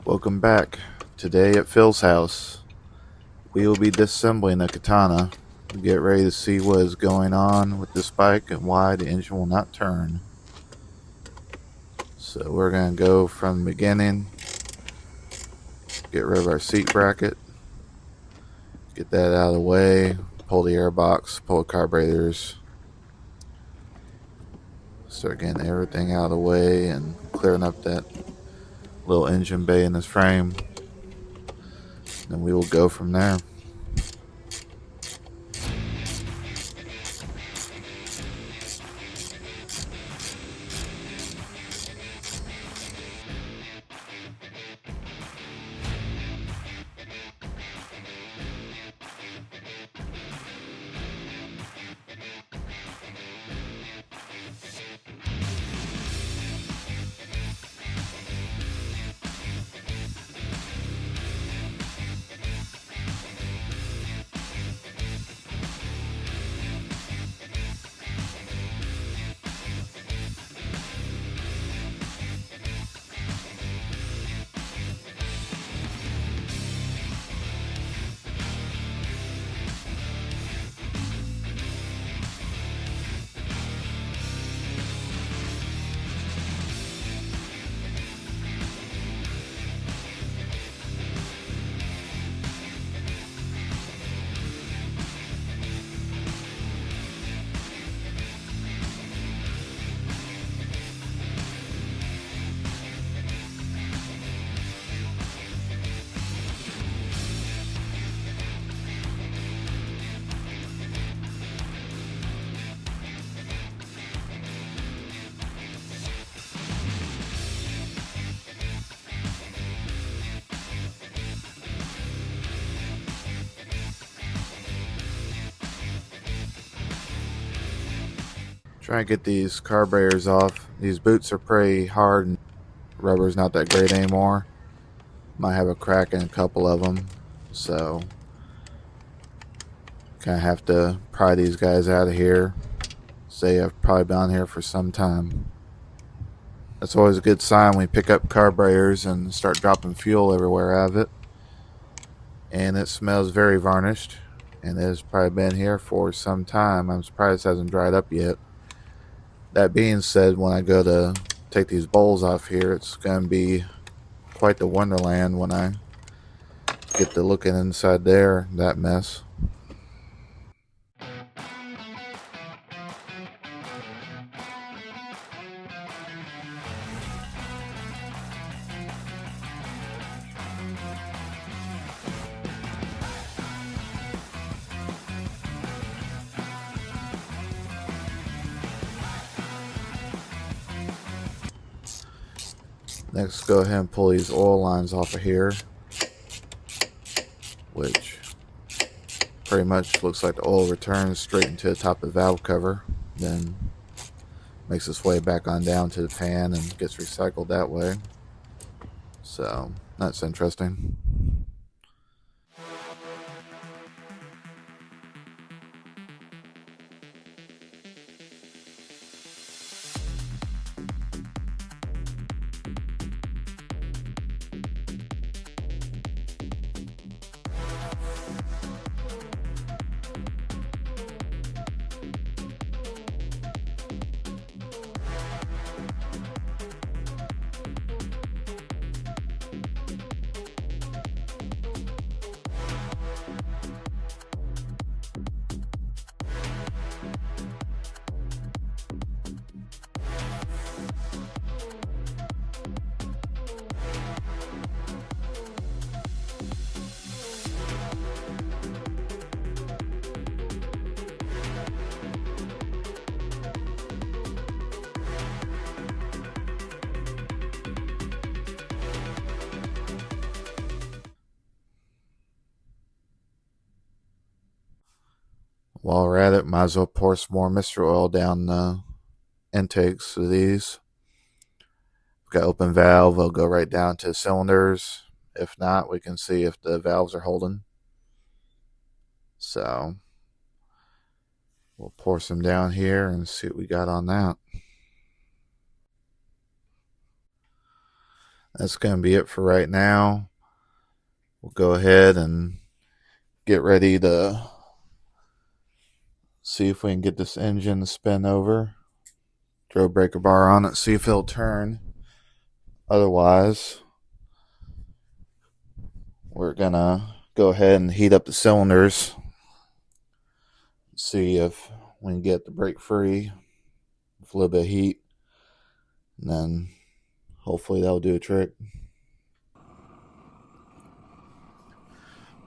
Welcome back. Today at Phil's house, we will be disassembling the Katana. Get ready to see what is going on with this bike and why the engine will not turn. So we're going to go from the beginning, get rid of our seat bracket, get that out of the way, pull the airbox, pull the carburetors, start getting everything out of the way and clearing up that little engine bay in this frame. Then we will go from there. Try and get these carburetors off. These boots are pretty hard and rubber's not that great anymore. Might have a crack in a couple of them, so kind of have to pry these guys out of here. Say I've probably been on here for some time. That's always a good sign when we pick up carburetors and start dropping fuel everywhere out of it. And it smells very varnished, and it has probably been here for some time. I'm surprised it hasn't dried up yet. That being said, when I go to take these bowls off here, it's going to be quite the wonderland when I get to looking inside there, that mess. Next, go ahead and pull these oil lines off of here, which pretty much looks like the oil returns straight into the top of the valve cover, then makes its way back on down to the pan and gets recycled that way. So that's interesting. While we're at it, might as well pour some more Mr. Oil down the intakes of these. Got open valve, it'll go right down to cylinders. If not, we can see if the valves are holding. So we'll pour some down here and see what we got on that. that's going to be it for right now. We'll go ahead and get ready to see if we can get this engine to spin over. Throw a breaker bar on it, see if it'll turn. Otherwise, we're going to go ahead and heat up the cylinders. See if we can get the brake free with a little bit of heat. And then hopefully that'll do a trick.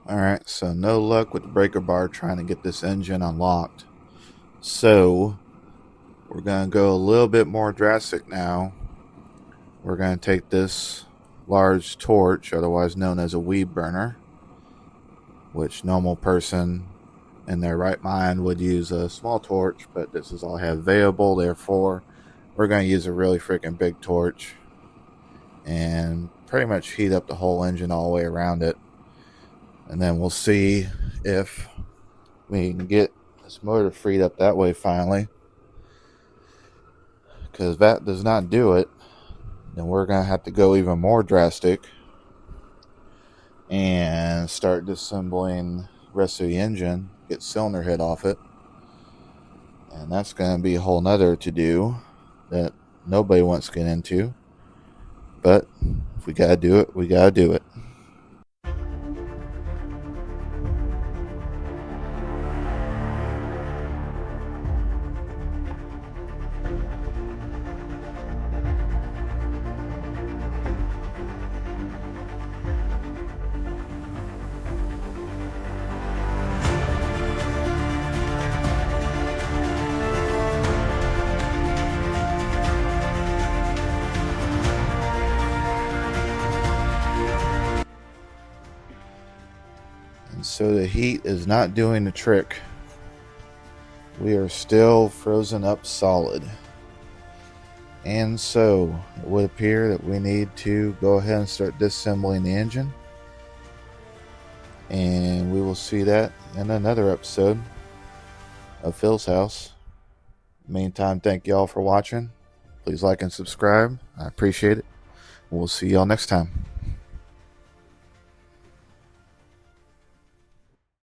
Alright, so no luck with the breaker bar trying to get this engine unlocked. So we're going to go a little bit more drastic now. We're going to take this large torch, otherwise known as a weed burner, which normal person in their right mind would use a small torch, but this is all I have available. Therefore, we're going to use a really freaking big torch and pretty much heat up the whole engine all the way around it. And then we'll see if we can get this motor freed up that way finally. Because if that does not do it, then we're going to have to go even more drastic and start disassembling the rest of the engine, get cylinder head off it. And that's going to be a whole nother to-do that nobody wants to get into. But if we got to do it, we got to do it. And so the heat is not doing the trick. We are still frozen up solid. And so it would appear that we need to go ahead and start disassembling the engine. And we will see that in another episode of Phil's House. Meantime, thank y'all for watching. Please like and subscribe. I appreciate it. We'll see y'all next time.